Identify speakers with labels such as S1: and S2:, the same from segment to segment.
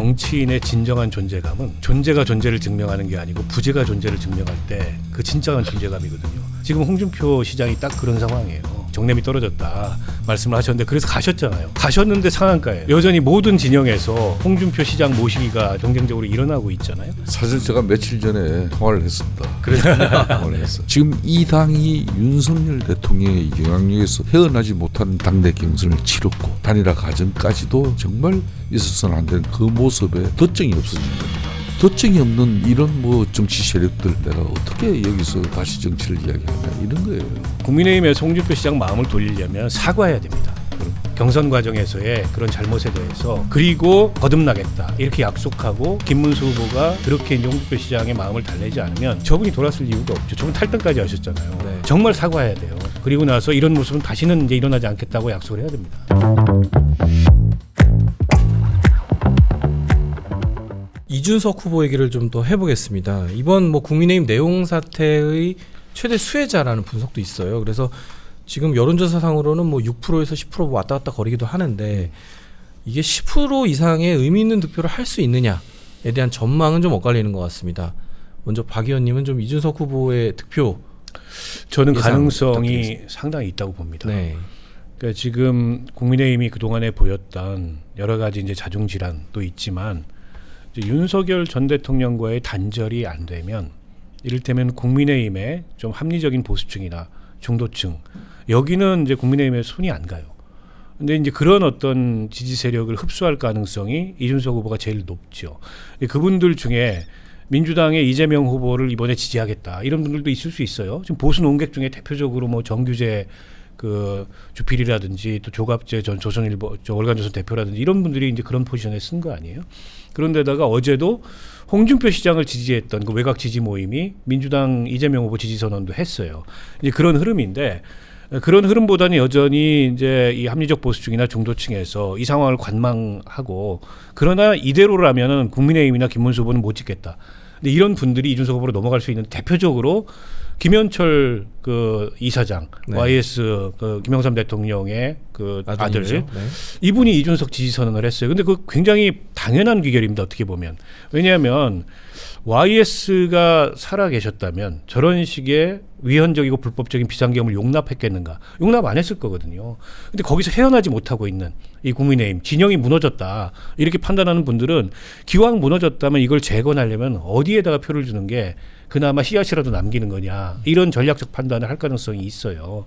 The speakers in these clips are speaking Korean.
S1: 정치인의 진정한 존재감은 존재가 존재를 증명하는 게 아니고 부재가 존재를 증명할 때 그 진정한 존재감이거든요. 지금 홍준표 시장이 딱 그런 상황이에요. 정념이 떨어졌다 말씀을 하셨는데 그래서 가셨잖아요. 가셨는데 상한가에 여전히 모든 진영에서 홍준표 시장 모시기가 경쟁적으로 일어나고 있잖아요.
S2: 사실 제가 며칠 전에 통화를 했습니다.
S1: 그래서
S2: 통화를 했어요. 지금 이 당이 윤석열 대통령의 영향력에서 헤어나지 못하는 당내 경선을 치렀고 단일화 과정까지도 정말 있어서는 안 되는 그 모습에 덧정이 없어진 겁니다. 덧정이 없는 이런 뭐 정치 세력들 내가 어떻게 여기서 다시 정치를 이야기하냐 이런 거예요.
S1: 국민의힘에서 홍준표 시장 마음을 돌리려면 사과해야 됩니다. 경선 과정에서의 그런 잘못에 대해서 그리고 거듭나겠다 이렇게 약속하고 김문수 후보가 그렇게 이제 홍준표 시장의 마음을 달래지 않으면 저분이 돌아설 이유가 없죠. 저분 탈당까지 하셨잖아요. 네. 정말 사과해야 돼요. 그리고 나서 이런 모습은 다시는 이제 일어나지 않겠다고 약속을 해야 됩니다.
S3: 이준석 후보 얘기를 좀 더 해보겠습니다. 이번 뭐 국민의힘 내용 사태의 최대 수혜자라는 분석도 있어요. 그래서 지금 여론조사상으로는 뭐 6%에서 10% 왔다 갔다 거리기도 하는데 이게 10% 이상의 의미 있는 득표를 할 수 있느냐에 대한 전망은 좀 엇갈리는 것 같습니다. 먼저 박 의원님은 좀 이준석 후보의 득표
S1: 저는 가능성이 상당히 있다고 봅니다.
S3: 네.
S1: 그러니까 지금 국민의힘이 그동안에 보였던 여러 가지 이제 자중 질환도 있지만 이제 윤석열 전 대통령과의 단절이 안 되면 이를테면 국민의힘의 좀 합리적인 보수층이나 중도층 여기는 이제 국민의힘에 손이 안 가요. 근데 이제 그런 어떤 지지 세력을 흡수할 가능성이 이준석 후보가 제일 높죠. 그분들 중에 민주당의 이재명 후보를 이번에 지지하겠다 이런 분들도 있을 수 있어요. 지금 보수 논객 중에 대표적으로 뭐 정규재 그 주필이라든지 또 조갑재 전 조선일보 월간조선 대표라든지 이런 분들이 이제 그런 포지션에 쓴 거 아니에요. 그런데다가 어제도 홍준표 시장을 지지했던 그 외곽 지지 모임이 민주당 이재명 후보 지지 선언도 했어요. 이제 그런 흐름인데 그런 흐름보다는 여전히 이제 이 합리적 보수층이나 중도층에서 이 상황을 관망하고 그러나 이대로라면은 국민의힘이나 김문수 후보는 못 찍겠다. 근데 이런 분들이 이준석 후보로 넘어갈 수 있는 대표적으로 김현철 그 이사장, 네. YS 그 김영삼 대통령의 그 아들,
S3: 네.
S1: 이분이 이준석 지지 선언을 했어요. 근데 그 굉장히 당연한 귀결입니다. 어떻게 보면. 왜냐하면 YS가 살아 계셨다면 저런 식의 위헌적이고 불법적인 비상계엄을 용납했겠는가? 용납 안 했을 거거든요. 근데 거기서 헤어나지 못하고 있는 이 국민의힘 진영이 무너졌다 이렇게 판단하는 분들은 기왕 무너졌다면 이걸 재건하려면 어디에다가 표를 주는 게 그나마 씨앗이라도 남기는 거냐 이런 전략적 판단을 할 가능성이 있어요.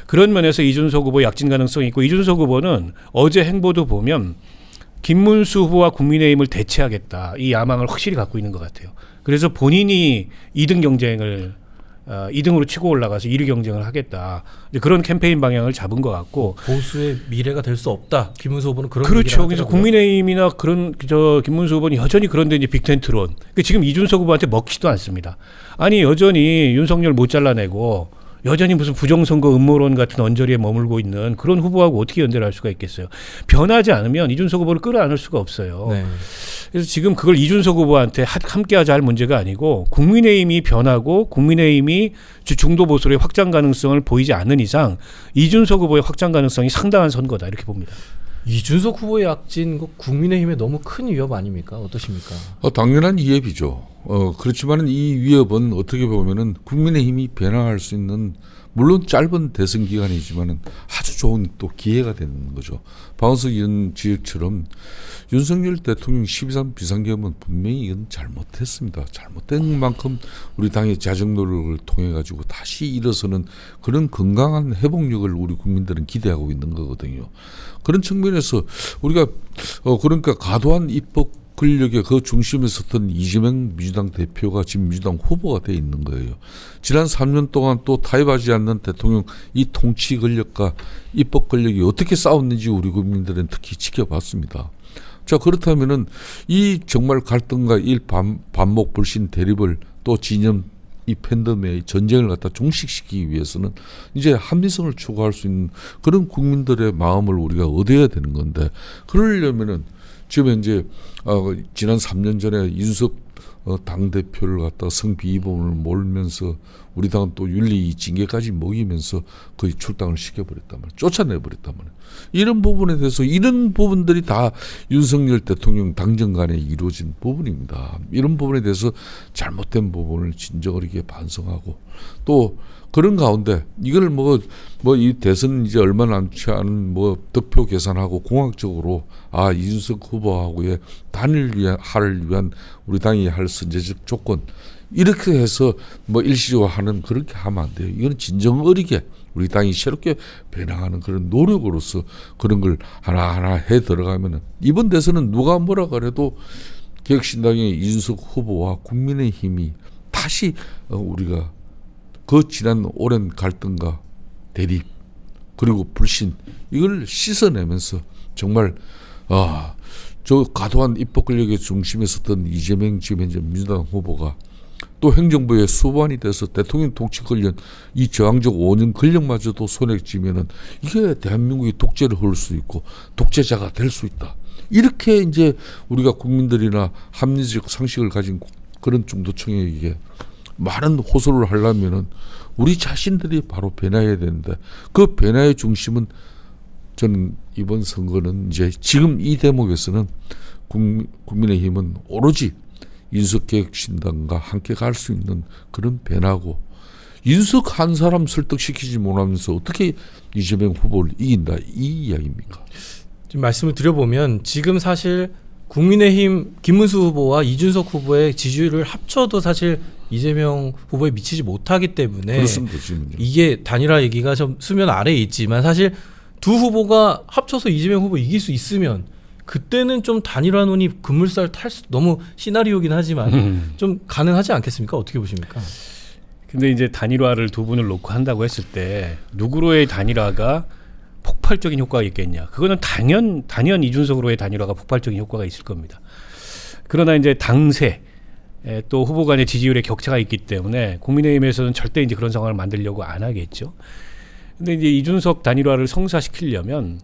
S1: 그런 면에서 이준석 후보 약진 가능성이 있고 이준석 후보는 어제 행보도 보면 김문수 후보와 국민의힘을 대체하겠다 이 야망을 확실히 갖고 있는 것 같아요. 그래서 본인이 2등 경쟁을 2등으로 치고 올라가서 1위 경쟁을 하겠다. 그런 캠페인 방향을 잡은 것 같고
S3: 보수의 미래가 될 수 없다. 김문수 후보는 그런
S1: 그렇죠. 그래서 국민의힘이나 그런 김문수 후보는 여전히 그런데 이제 빅텐트론. 그러니까 지금 이준석 후보한테 먹히지도 않습니다. 아니 여전히 윤석열 못 잘라내고 여전히 무슨 부정선거 음모론 같은 언저리에 머물고 있는 그런 후보하고 어떻게 연대를 할 수가 있겠어요. 변하지 않으면 이준석 후보를 끌어안을 수가 없어요. 네. 그래서 지금 그걸 이준석 후보한테 함께하자 할 문제가 아니고 국민의힘이 변하고 국민의힘이 중도 보수의 확장 가능성을 보이지 않는 이상 이준석 후보의 확장 가능성이 상당한 선거다 이렇게 봅니다.
S3: 이준석 후보의 약진 국민의힘에 너무 큰 위협 아닙니까? 어떠십니까?
S2: 당연한 위협이죠. 그렇지만 이 위협은 어떻게 보면은 국민의힘이 변화할 수 있는 물론 짧은 대선 기간이지만은 아주 좋은 또 기회가 되는 거죠. 박원석 의원 지적처럼 윤석열 대통령 12.3 비상계엄은 분명히 이건 잘못했습니다. 잘못된 만큼 우리 당의 자정 노력을 통해 가지고 다시 일어서는 그런 건강한 회복력을 우리 국민들은 기대하고 있는 거거든요. 그런 측면에서 우리가 그러니까 과도한 입법 권력의 그 중심에 섰던 이재명 민주당 대표가 지금 민주당 후보가 돼 있는 거예요. 지난 3년 동안 또 타협하지 않는 대통령 이 통치 권력과 입법 권력이 어떻게 싸웠는지 우리 국민들은 특히 지켜봤습니다. 자, 그렇다면은 이 정말 갈등과 반목 불신 대립을 또 진영 이 팬덤의 전쟁을 갖다 종식시키기 위해서는 이제 합리성을 추구할 수 있는 그런 국민들의 마음을 우리가 얻어야 되는 건데 그러려면은 지금 현재 지난 3년 전에 이준석 당 대표를 갖다가 성비위범을 몰면서 우리 당은 또 윤리 징계까지 먹이면서 거의 출당을 시켜버렸단 말이에요. 쫓아내버렸단 말이에요. 이런 부분에 대해서 이런 부분들이 다 윤석열 대통령 당정 간에 이루어진 부분입니다. 이런 부분에 대해서 잘못된 부분을 진정어리게 반성하고 또 그런 가운데 이걸 뭐 이 대선 이제 얼마 남지 않은 뭐 득표 계산하고 공학적으로 이준석 후보하고의 단일화를 위한 우리 당이 할 선제적 조건 이렇게 해서 뭐 일시적으로 그렇게 하면 안 돼요. 이건 진정 어리게 우리 당이 새롭게 변화하는 그런 노력으로서 그런 걸 하나하나 해 들어가면은 이번 대선은 누가 뭐라 그래도 개혁신당의 이준석 후보와 국민의힘이 다시 우리가 그 지난 오랜 갈등과 대립 그리고 불신 이걸 씻어내면서 정말 저 과도한 입법 권력의 중심에 섰던 이재명 지금 현재 민주당 후보가 또 행정부의 수반이 돼서 대통령 통치 관련 이 저항적 5년 권력마저도 손에 쥐면은 이게 대한민국이 독재를 할 수 있고 독재자가 될 수 있다. 이렇게 이제 우리가 국민들이나 합리적 상식을 가진 그런 중도층에게 많은 호소를 하려면은 우리 자신들이 바로 변화해야 되는데 그 변화의 중심은 저는 이번 선거는 이제 지금 이 대목에서는 국민의힘은 오로지 윤석개혁신당과 함께 갈 수 있는 그런 변화고 윤석 한 사람 설득시키지 못하면서 어떻게 이재명 후보를 이긴다 이 이야기입니까?
S3: 지금 말씀을 드려보면 지금 사실 국민의힘 김문수 후보와 이준석 후보의 지지율을 합쳐도 사실 이재명 후보에 미치지 못하기 때문에
S2: 그렇습니다.
S3: 이게 단일화 얘기가 좀 수면 아래에 있지만 사실 두 후보가 합쳐서 이재명 후보 이길 수 있으면 그때는 좀 단일화론이 급물살 탈 수 너무 시나리오긴 하지만 좀 가능하지 않겠습니까? 어떻게 보십니까?
S1: 근데 이제 단일화를 두 분을 놓고 한다고 했을 때 누구로의 단일화가 폭발적인 효과가 있겠냐? 그거는 단연 이준석으로의 단일화가 폭발적인 효과가 있을 겁니다. 그러나 이제 당세 또 후보 간의 지지율의 격차가 있기 때문에 국민의힘에서는 절대 이제 그런 상황을 만들려고 안 하겠죠. 근데 이제 이준석 단일화를 성사시키려면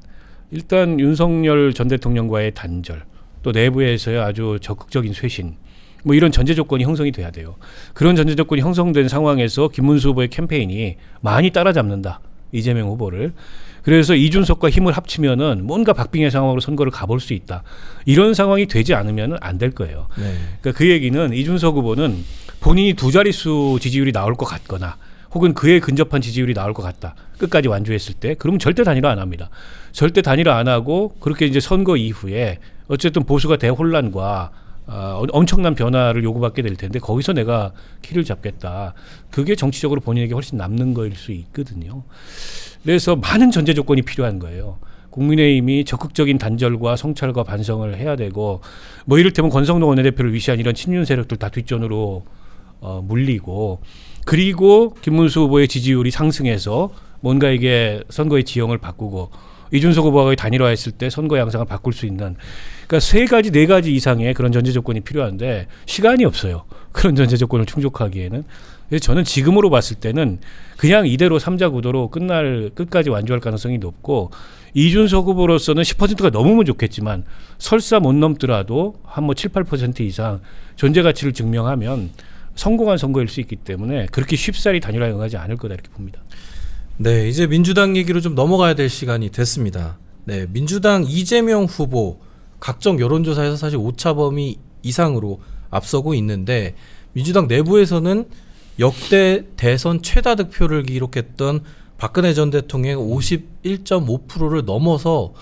S1: 일단 윤석열 전 대통령과의 단절, 또 내부에서의 아주 적극적인 쇄신, 뭐 이런 전제 조건이 형성이 돼야 돼요. 그런 전제 조건이 형성된 상황에서 김문수 후보의 캠페인이 많이 따라잡는다. 이재명 후보를. 그래서 이준석과 힘을 합치면은 뭔가 박빙의 상황으로 선거를 가볼 수 있다. 이런 상황이 되지 않으면 안 될 거예요.
S3: 네.
S1: 그러니까 그 얘기는 이준석 후보는 본인이 두 자릿수 지지율이 나올 것 같거나 혹은 그에 근접한 지지율이 나올 것 같다. 끝까지 완주했을 때 그러면 절대 단일화 안 합니다. 절대 단일화 안 하고 그렇게 이제 선거 이후에 어쨌든 보수가 대혼란과 엄청난 변화를 요구받게 될 텐데 거기서 내가 키를 잡겠다. 그게 정치적으로 본인에게 훨씬 남는 거일 수 있거든요. 그래서 많은 전제 조건이 필요한 거예요. 국민의힘이 적극적인 단절과 성찰과 반성을 해야 되고 뭐 이를테면 권성동 원내대표를 위시한 이런 친윤 세력들 다 뒷전으로 물리고 그리고 김문수 후보의 지지율이 상승해서 뭔가 이게 선거의 지형을 바꾸고 이준석 후보와의 단일화했을 때 선거 양상을 바꿀 수 있는 그러니까 세 가지 네 가지 이상의 그런 전제 조건이 필요한데 시간이 없어요. 그런 전제 조건을 충족하기에는. 그래서 저는 지금으로 봤을 때는 그냥 이대로 3자 구도로 끝까지 완주할 가능성이 높고 이준석 후보로서는 10%가 넘으면 좋겠지만 설사 못 넘더라도 한 뭐 7, 8% 이상 존재 가치를 증명하면 성공한 선거일 수 있기 때문에 그렇게 쉽사리 단일화에 응하지 않을 거다 이렇게 봅니다.
S3: 네, 이제 민주당 얘기로 좀 넘어가야 될 시간이 됐습니다. 네, 민주당 이재명 후보 각종 여론조사에서 사실 오차범위 이상으로 앞서고 있는데 민주당 내부에서는 역대 대선 최다 득표를 기록했던 박근혜 전 대통령의 51.5%를 넘어서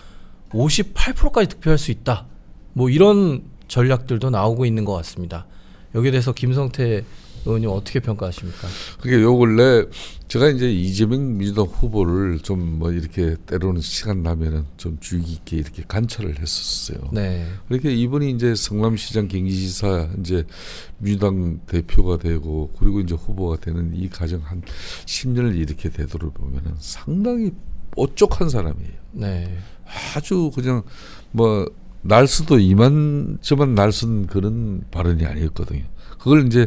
S3: 58%까지 득표할 수 있다. 뭐 이런 전략들도 나오고 있는 것 같습니다. 여기에 대해서 김성태 의원님 어떻게 평가하십니까?
S2: 그게 요 근래 제가 이제 이재명 민주당 후보를 좀 뭐 이렇게 때로는 시간 나면은 좀 주의 깊게 이렇게 관찰을 했었어요.
S3: 네.
S2: 그렇게 이분이 이제 성남시장 경기지사 이제 민주당 대표가 되고 그리고 이제 후보가 되는 이 과정 한 10년을 이렇게 되돌아보면은 상당히 뽀족한 사람이에요.
S3: 네.
S2: 아주 그냥 뭐 날수도 이만저만 날선 그런 발언이 아니었거든요. 그걸 이제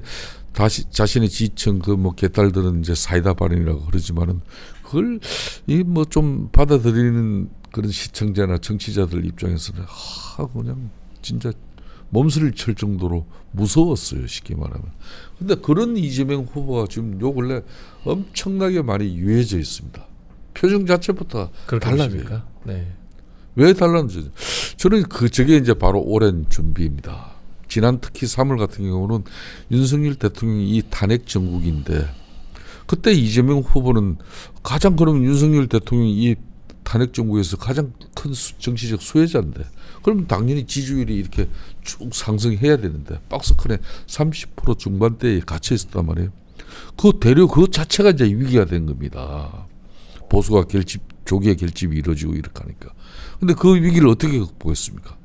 S2: 다시 자신의 지청 그 뭐 개딸들은 이제 사이다 발언이라고 그러지만은 그걸 이 뭐 좀 받아들이는 그런 시청자나 정치자들 입장에서는 그냥 진짜 몸서리를 칠 정도로 무서웠어요. 쉽게 말하면. 근데 그런 이재명 후보가 지금 요 근래 엄청나게 많이 유해져 있습니다. 표정 자체부터 달라져요.
S3: 보십니까? 네.
S2: 왜 달랐는지 저는 저게 이제 바로 오랜 준비입니다. 지난 특히 3월 같은 경우는 윤석열 대통령이 이 탄핵 정국인데 그때 이재명 후보는 가장 그러면 윤석열 대통령이 이 탄핵 정국에서 가장 큰 정치적 수혜자인데 그럼 당연히 지지율이 이렇게 쭉 상승해야 되는데 박스권에 30% 중반대에 갇혀 있었단 말이에요. 그 대려 그 자체가 이제 위기가 된 겁니다. 보수가 조기에 결집이 이루어지고 이렇게 하니까. 근데 그 위기를 어떻게 극복했습니까?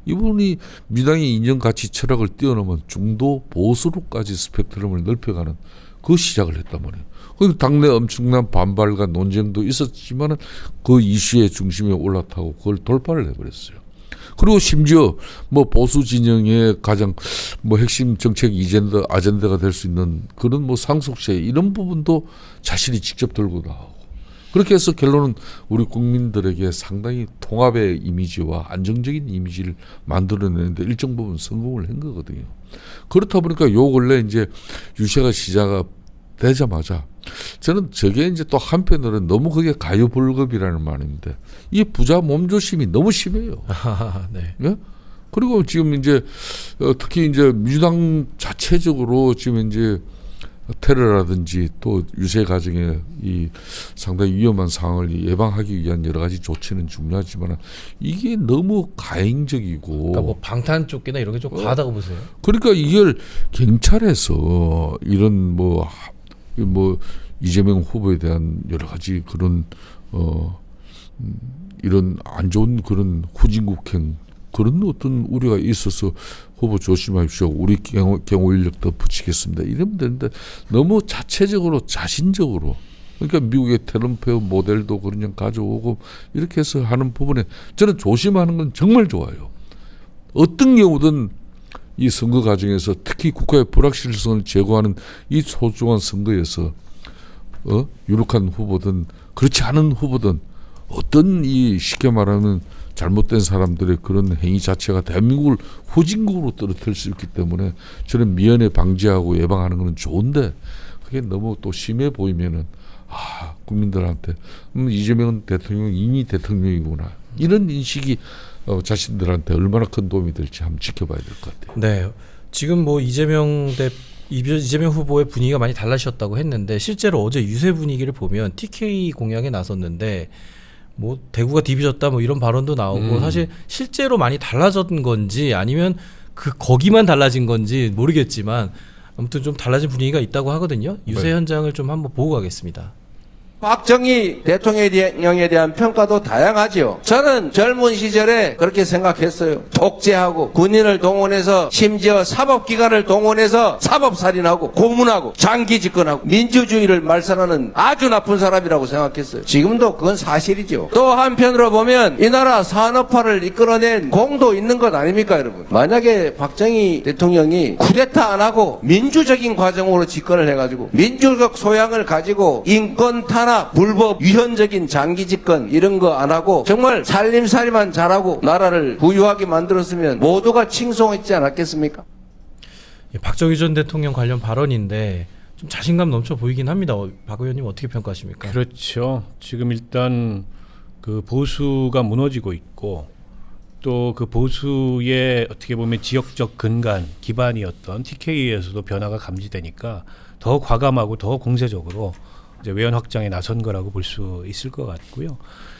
S2: 이분이 민주당의 인정 가치 철학을 뛰어넘은 중도 보수로까지 스펙트럼을 넓혀가는 그 시작을 했단 말이에요. 그 당내 엄청난 반발과 논쟁도 있었지만은 그 이슈의 중심에 올라타고 그걸 돌파를 해버렸어요. 그리고 심지어 뭐 보수 진영의 가장 뭐 핵심 정책 아젠다가 될 수 있는 그런 뭐 상속세 이런 부분도 자신이 직접 들고 나오고 그렇게 해서 결론은 우리 국민들에게 상당히 통합의 이미지와 안정적인 이미지를 만들어내는데 일정 부분 성공을 한 거거든요. 그렇다 보니까 요 근래 이제 유세가 시작되자마자 저는 저게 이제 또 한편으로는 너무 그게 가요불급이라는 말인데 이 부자 몸조심이 너무 심해요.
S3: 네.
S2: 예? 그리고 지금 이제 특히 이제 민주당 자체적으로 지금 이제 테러라든지 또 유세 과정에 이 상당히 위험한 상황을 예방하기 위한 여러 가지 조치는 중요하지만 이게 너무 가행적이고
S3: 그러니까 뭐 방탄 쫓기나 이런 게 좀 과하다고 보세요?
S2: 그러니까 이걸 경찰에서 이런 뭐 이재명 후보에 대한 여러 가지 그런 이런 안 좋은 그런 후진국행 그런 어떤 우려가 있어서 후보 조심하십시오. 우리 경호 인력도 붙이겠습니다. 이러면 되는데 너무 자체적으로 자신적으로 그러니까 미국의 트럼프 모델도 그냥 가져오고 이렇게 해서 하는 부분에 저는 조심하는 건 정말 좋아요. 어떤 경우든 이 선거 과정에서 특히 국가의 불확실성을 제거하는 이 소중한 선거에서 유력한 후보든 그렇지 않은 후보든 어떤 이 쉽게 말하면 잘못된 사람들의 그런 행위 자체가 대한민국을 후진국으로 떨어뜨릴 수 있기 때문에 저는 미연에 방지하고 예방하는 건 좋은데 그게 너무 또 심해 보이면은 국민들한테 이재명 대통령 인위 대통령이구나 이런 인식이 자신들한테 얼마나 큰 도움이 될지 한번 지켜봐야 될 것 같아요.
S3: 네. 지금 뭐 이재명 후보의 분위기가 많이 달라졌다고 했는데 실제로 어제 유세 분위기를 보면 TK 공약에 나섰는데 뭐 대구가 디비졌다 뭐 이런 발언도 나오고 사실 실제로 많이 달라진 건지 아니면 거기만 달라진 건지 모르겠지만 아무튼 좀 달라진 분위기가 있다고 하거든요. 유세 현장을 좀 한번 보고 가겠습니다.
S4: 박정희 대통령에 대한 평가도 다양하죠. 저는 젊은 시절에 그렇게 생각했어요. 독재하고 군인을 동원해서 심지어 사법기관을 동원해서 사법살인하고 고문하고 장기집권하고 민주주의를 말살하는 아주 나쁜 사람이라고 생각했어요. 지금도 그건 사실이죠. 또 한편으로 보면 이 나라 산업화를 이끌어낸 공도 있는 것 아닙니까 여러분. 만약에 박정희 대통령이 쿠데타 안 하고 민주적인 과정으로 집권을 해가지고 민주적 소양을 가지고 인권 탄압 불법 위헌적인 장기 집권 이런 거 안 하고 정말 살림살이만 잘하고 나라를 부유하게 만들었으면 모두가 칭송했지 않았겠습니까?
S3: 박정희 전 대통령 관련 발언인데 좀 자신감 넘쳐 보이긴 합니다. 박 의원님 어떻게 평가하십니까?
S1: 그렇죠. 지금 일단 그 보수가 무너지고 있고 또 그 보수의 어떻게 보면 지역적 근간 기반이었던 TK에서도 변화가 감지되니까 더 과감하고 더 공세적으로 이제 외연 확장에 나선 거라고 볼 수 있을 것 같고요.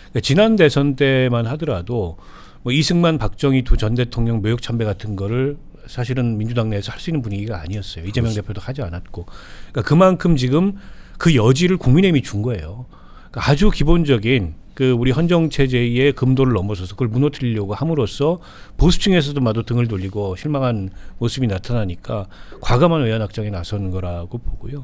S1: 그러니까 지난 대선 때만 하더라도 뭐 이승만, 박정희 두 전 대통령 묘역 참배 같은 거를 사실은 민주당 내에서 할 수 있는 분위기가 아니었어요. 이재명 대표도 하지 않았고, 그러니까 그만큼 지금 그 여지를 국민의힘이 준 거예요. 그러니까 아주 기본적인 그 우리 헌정 체제의 금도를 넘어서서 그걸 무너뜨리려고 함으로써 보수층에서도 마도 등을 돌리고 실망한 모습이 나타나니까 과감한 외연 확장에 나선 거라고 보고요.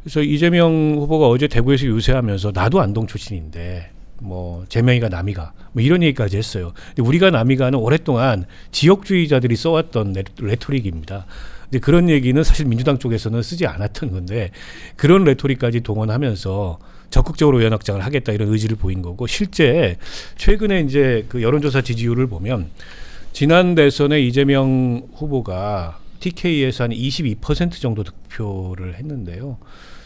S1: 그래서 이재명 후보가 어제 대구에서 유세하면서 나도 안동 출신인데 뭐 제명이가 남이가 뭐 이런 얘기까지 했어요. 근데 우리가 남이가는 오랫동안 지역주의자들이 써왔던 레토릭입니다. 근데 그런 얘기는 사실 민주당 쪽에서는 쓰지 않았던 건데 그런 레토릭까지 동원하면서 적극적으로 외연 확장을 하겠다 이런 의지를 보인 거고 실제 최근에 이제 그 여론조사 지지율을 보면 지난 대선에 이재명 후보가 TK에서 한 22% 정도 득표를 했는데요.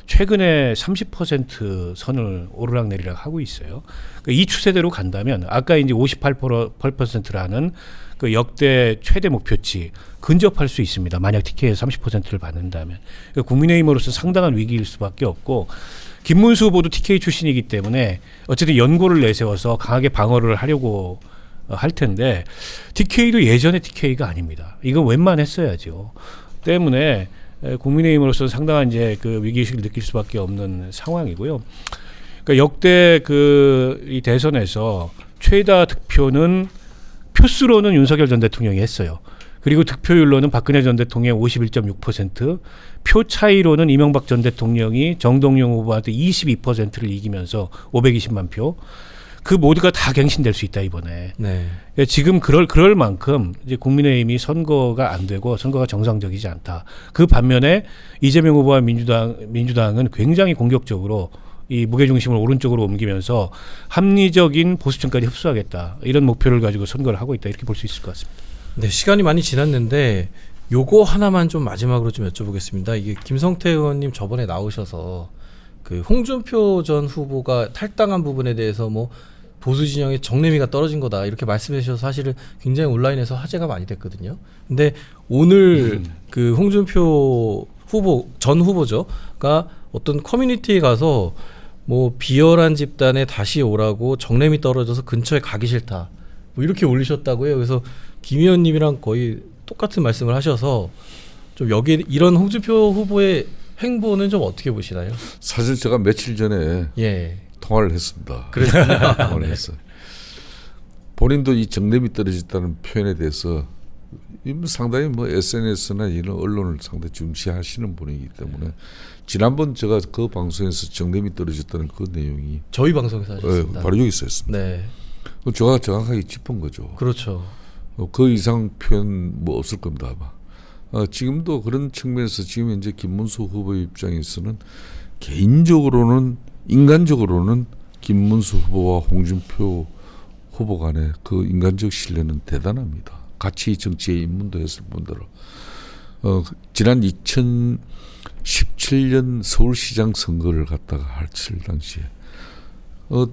S1: 최근에 30% 선을 오르락내리락 하고 있어요. 그러니까 이 추세대로 간다면 아까 이제 58%라는 그 역대 최대 목표치 근접할 수 있습니다. 만약 TK에서 30%를 받는다면. 그러니까 국민의힘으로서 상당한 위기일 수밖에 없고 김문수 후보도 TK 출신이기 때문에 어쨌든 연고를 내세워서 강하게 방어를 하려고 할 텐데 TK도 예전의 TK가 아닙니다. 이건 웬만했어야죠. 때문에 국민의힘으로서 상당한 이제 그 위기의식을 느낄 수밖에 없는 상황이고요. 그러니까 역대 이 대선에서 최다 득표는 표수로는 윤석열 전 대통령이 했어요. 그리고 득표율로는 박근혜 전 대통령 51.6%, 표 차이로는 이명박 전 대통령이 정동영 후보한테 22%를 이기면서 520만 표. 그 모두가 다 갱신될 수 있다 이번에.
S3: 네.
S1: 그러니까 지금 그럴 만큼 이제 국민의힘이 선거가 안 되고 선거가 정상적이지 않다. 그 반면에 이재명 후보와 민주당은 굉장히 공격적으로 이 무게 중심을 오른쪽으로 옮기면서 합리적인 보수층까지 흡수하겠다. 이런 목표를 가지고 선거를 하고 있다. 이렇게 볼 수 있을 것 같습니다.
S3: 네, 시간이 많이 지났는데 요거 하나만 좀 마지막으로 좀 여쭤보겠습니다. 이게 김성태 의원님 저번에 나오셔서 그 홍준표 전 후보가 탈당한 부분에 대해서 뭐 보수 진영의 정례미가 떨어진 거다 이렇게 말씀해 주셔서 사실은 굉장히 온라인에서 화제가 많이 됐거든요. 근데 오늘 그 홍준표 후보 전 후보죠가 어떤 커뮤니티에 가서 뭐 비열한 집단에 다시 오라고 정례미 떨어져서 근처에 가기 싫다 뭐 이렇게 올리셨다고요. 그래서 김 의원님이랑 거의 똑같은 말씀을 하셔서 좀 여기 이런 홍준표 후보의 행보는 좀 어떻게 보시나요?
S2: 사실 제가 며칠 전에
S3: 예.
S2: 통화를 했습니다.
S3: 그랬습니다.
S2: 통화를 했어요. 본인도 이 정lem이 떨어졌다는 표현에 대해서 상당히 뭐 SNS나 이런 언론을 상당히 중시하시는 분이기 때문에 지난번 제가 그 방송에서 정lem이 떨어졌다는 그 내용이
S3: 저희 방송에서 하셨습니다.
S2: 바로 여기 있었습니다.
S3: 네.
S2: 제가 정확하게 짚은 거죠.
S3: 그렇죠.
S2: 그 이상 표현 뭐 없을 겁니다 아마. 지금도 그런 측면에서 지금 현재 김문수 후보 입장에서는 개인적으로는 인간적으로는 김문수 후보와 홍준표 후보 간의 그 인간적 신뢰는 대단합니다. 같이 정치에 입문도 했을 뿐더러 지난 2017년 서울시장 선거를 갖다가 했을 당시에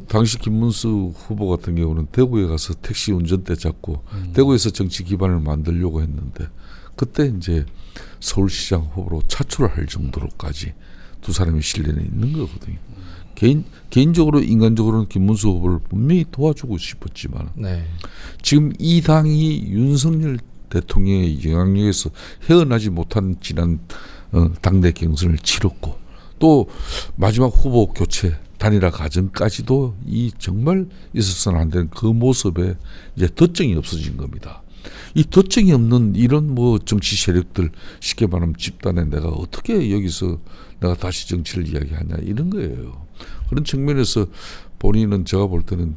S2: 당시 김문수 후보 같은 경우는 대구에 가서 택시 운전대 잡고 대구에서 정치 기반을 만들려고 했는데 그때 이제 서울시장 후보로 차출할 정도로까지 두 사람의 신뢰는 있는 거거든요. 개인적으로 인간적으로는 김문수 후보를 분명히 도와주고 싶었지만
S3: 네.
S2: 지금 이 당이 윤석열 대통령의 영향력에서 헤어나지 못한 지난 당내 경선을 치렀고 또 마지막 후보 교체 단일화 과정까지도 이 정말 있어서는 안 되는 그 모습에 이제 덧정이 없어진 겁니다. 이 덧정이 없는 이런 뭐 정치 세력들 쉽게 말하면 집단에 내가 어떻게 여기서 내가 다시 정치를 이야기하냐 이런 거예요. 그런 측면에서 본인은 제가 볼 때는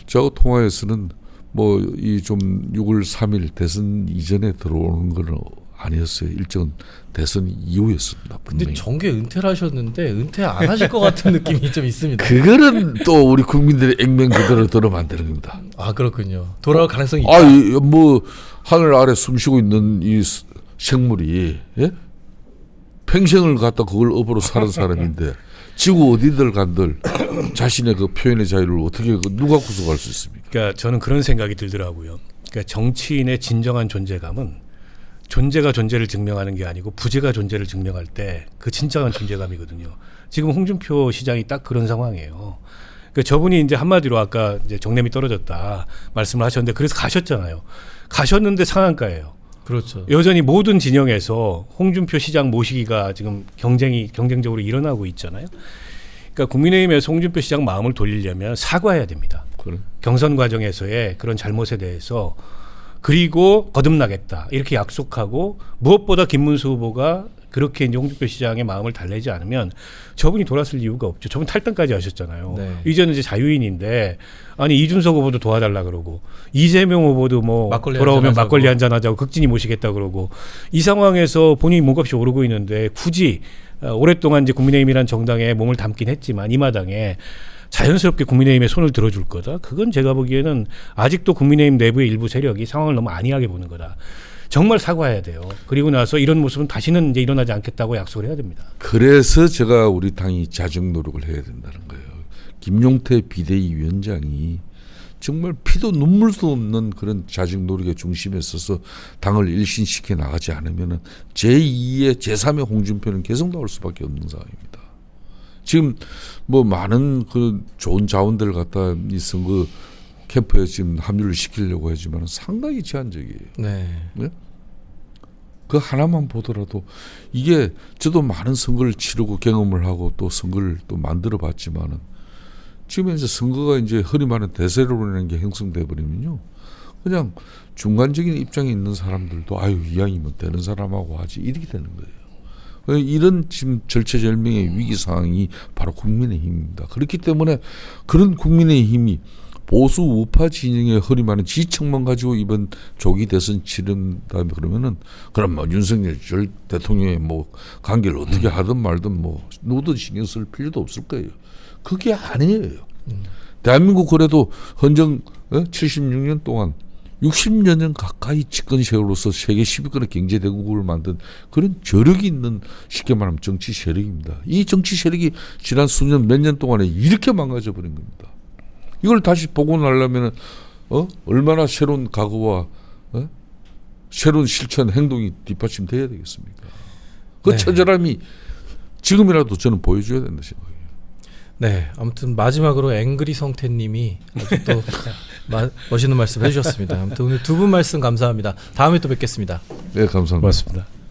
S2: 저하고 통화에서는 뭐 이 좀 6월 3일 대선 이전에 들어오는 건 아니었어요. 일정은 대선 이후였습니다. 분명히.
S3: 근데 정계 은퇴를 하셨는데 은퇴 안 하실 것 같은 느낌이 좀 있습니다.
S2: 그거는 또 우리 국민들의 액면 그대로 들으면 안 되는 겁니다.
S3: 아 그렇군요. 돌아올 가능성이 있다.
S2: 뭐 하늘 아래 숨쉬고 있는 이 생물이 예? 평생을 갖다 그걸 업으로 사는 사람인데 지구 어디들 간들 자신의 그 표현의 자유를 어떻게 누가 구속할 수 있습니까?
S1: 그러니까 저는 그런 생각이 들더라고요. 그러니까 정치인의 진정한 존재감은 존재가 존재를 증명하는 게 아니고 부재가 존재를 증명할 때 그 진정한 존재감이거든요. 지금 홍준표 시장이 딱 그런 상황이에요. 그러니까 저분이 이제 한마디로 아까 이제 정lem이 떨어졌다 말씀을 하셨는데 그래서 가셨잖아요. 가셨는데 상한가예요.
S3: 그렇죠.
S1: 여전히 모든 진영에서 홍준표 시장 모시기가 지금 경쟁적으로 일어나고 있잖아요. 그러니까 국민의힘에서 홍준표 시장 마음을 돌리려면 사과해야 됩니다.
S2: 그래.
S1: 경선 과정에서의 그런 잘못에 대해서 그리고 거듭나겠다 이렇게 약속하고 무엇보다 김문수 후보가 그렇게 이제 홍준표 시장의 마음을 달래지 않으면 저분이 돌아설 이유가 없죠. 저분 탈당까지 하셨잖아요.
S3: 네.
S1: 이제는 이제 자유인인데 아니 이준석 후보도 도와달라 그러고 이재명 후보도 뭐
S3: 막걸리
S1: 돌아오면
S3: 한잔
S1: 막걸리
S3: 하자고.
S1: 한잔 하자고 극진히 모시겠다 그러고 이 상황에서 본인이 몸값이 오르고 있는데 굳이 오랫동안 이제 국민의힘이란 정당에 몸을 담긴 했지만 이 마당에 자연스럽게 국민의힘에 손을 들어줄 거다. 그건 제가 보기에는 아직도 국민의힘 내부의 일부 세력이 상황을 너무 안이하게 보는 거다. 정말 사과해야 돼요. 그리고 나서 이런 모습은 다시는 이제 일어나지 않겠다고 약속을 해야 됩니다.
S2: 그래서 제가 우리 당이 자정 노력을 해야 된다는 거예요. 김용태 비대위 위원장이 정말 피도 눈물도 없는 그런 자정 노력의 중심에 서서 당을 일신시켜 나가지 않으면 제2의 제3의 홍준표는 계속 나올 수밖에 없는 상황입니다. 지금 뭐 많은 그 좋은 자원들을 갖다 이 선거 캠프에 지금 합류를 시키려고 하지만 상당히 제한적이에요.
S3: 네.
S2: 네? 그 하나만 보더라도 이게 저도 많은 선거를 치르고 경험을 하고 또 선거를 또 만들어 봤지만은 지금 이제 선거가 이제 흔히 말하는 대세론이라는 게 형성돼 버리면요. 그냥 중간적인 입장에 있는 사람들도 아유 이왕이면 되는 사람하고 하지 이렇게 되는 거예요. 이런 지금 절체절명의 위기 상황이 바로 국민의힘입니다. 그렇기 때문에 그런 국민의힘이 보수 우파 진영의 흔히 말하는 지층만 가지고 이번 조기 대선 치른다면 그러면은 그럼 뭐 윤석열 전 대통령의 뭐 관계를 어떻게 하든 말든 뭐 누구든 신경 쓸 필요도 없을 거예요. 그게 아니에요. 대한민국 그래도 헌정 76년 동안 60여 년 가까이 집권 세월로서 세계 10위권의 경제대국을 만든 그런 저력이 있는 쉽게 말하면 정치 세력입니다. 이 정치 세력이 지난 수년 몇 년 동안에 이렇게 망가져 버린 겁니다. 이걸 다시 복원하려면 얼마나 새로운 각오와 새로운 실천 행동이 뒷받침돼야 되겠습니까? 그
S3: 네.
S2: 처절함이 지금이라도 저는 보여줘야 된다 생각해요.
S3: 네, 아무튼 마지막으로 앵그리 성태님이 아주 또 멋있는 말씀 해주셨습니다. 아무튼 오늘 두 분 말씀 감사합니다. 다음에 또 뵙겠습니다.
S2: 네, 감사합니다.
S1: 고맙습니다.